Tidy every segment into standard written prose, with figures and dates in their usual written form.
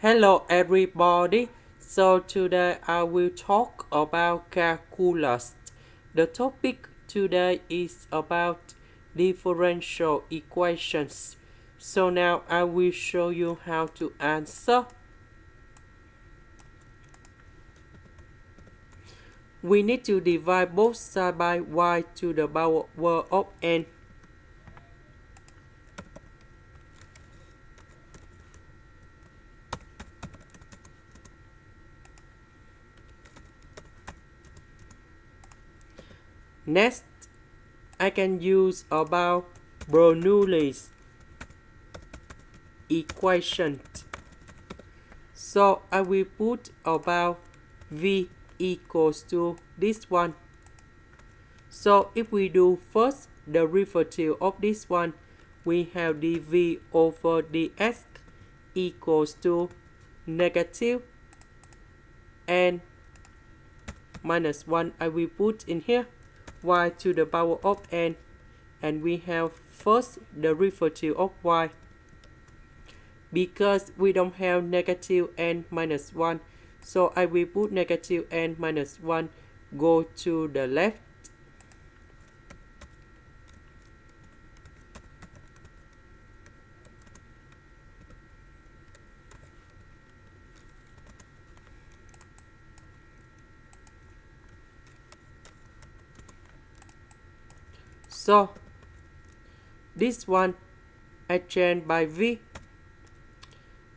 Hello everybody. So today I will talk about calculus. The topic today is about differential equations. So now I will show you how to answer. We need to divide both sides by y to the power of n. Next, I can use about Bernoulli's equation. So I will put about v equals to this one. So if we do first the derivative of this one, we have dv over dx equals to negative n minus 1. I will put in here y to the power of n, and we have first the derivative of y. Because we don't have negative n minus 1, so I will put negative n minus 1 go to the left. So this one I change by v.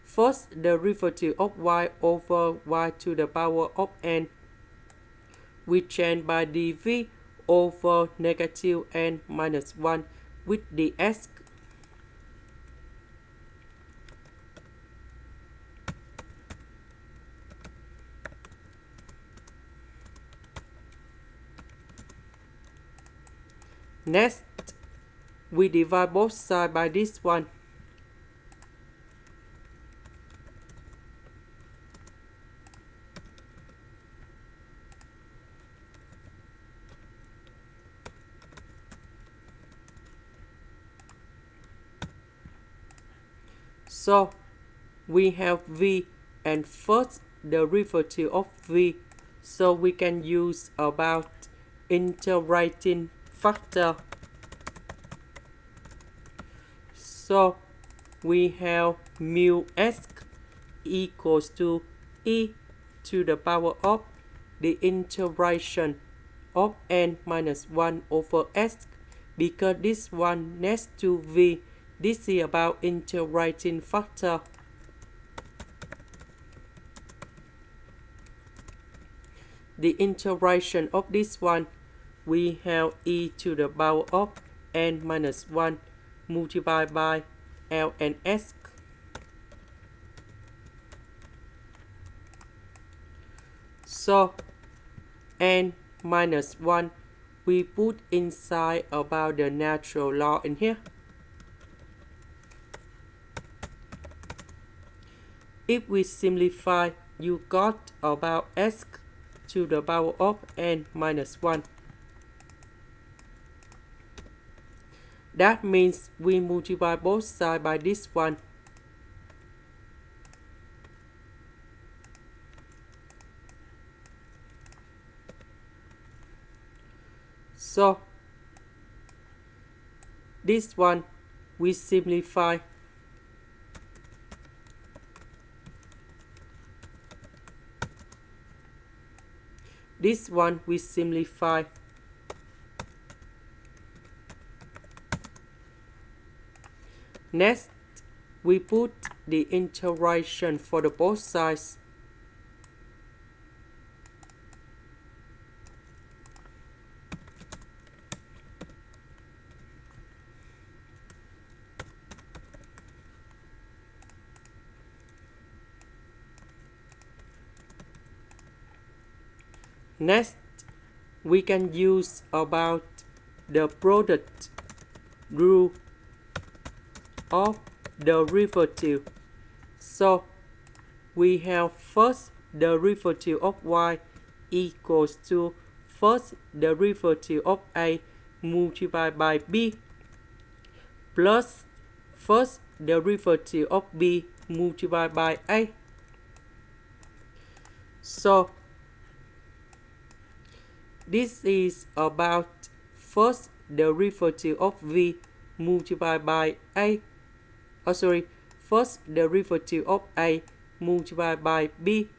First, the derivative of y over y to the power of n. We change by dv over negative n minus 1 with dx. Next, we divide both sides by this one. So we have v and first the derivative of v, so we can use about integrating factor. So we have mu s equals to e to the power of the integration of n minus 1 over s, because this one next to v. This is about integrating factor. The integration of this one, we have e to the power of n minus 1 multiplied by L and S. So n minus 1, we put inside about the natural law in here. If we simplify, you got about s to the power of n minus 1. That means we multiply both sides by this one. So this one we simplify. This one we simplify. Next, we put the integration for the both sides. Next, we can use about the product rule of the derivative. So we have first the derivative of y equals to first the derivative of a multiplied by b plus first the derivative of b multiplied by a. So this is about first derivative of v multiplied by a. First derivative of a multiplied by b.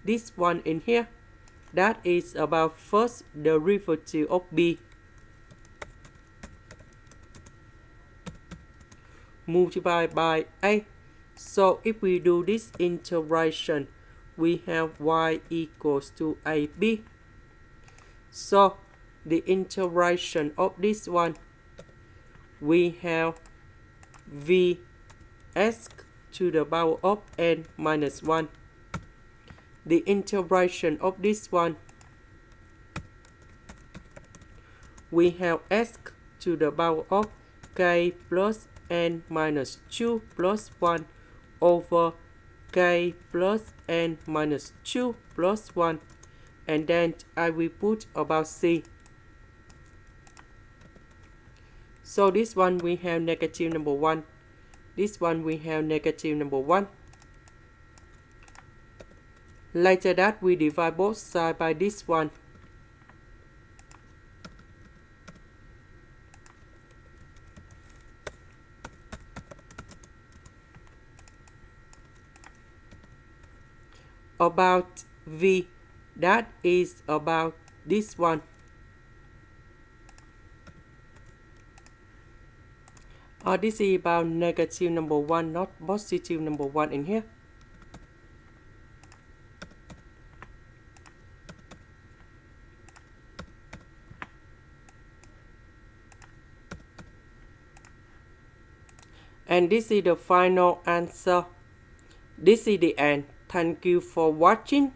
This one in here, that is about first derivative of b multiplied by a. So if we do this integration, we have y equals to ab. So the integration of this one, we have vs to the power of n minus 1. The integration of this one, we have s to the power of k plus n minus 2 plus 1 over k plus n minus 2 plus 1. And then I will put about c. So this one we have negative number 1. This one we have negative number 1. Later that we divide both sides by this one. About v, that is about this one. This is about negative number 1, not positive number 1 in here. And this is the final answer. This is the end. Thank you for watching.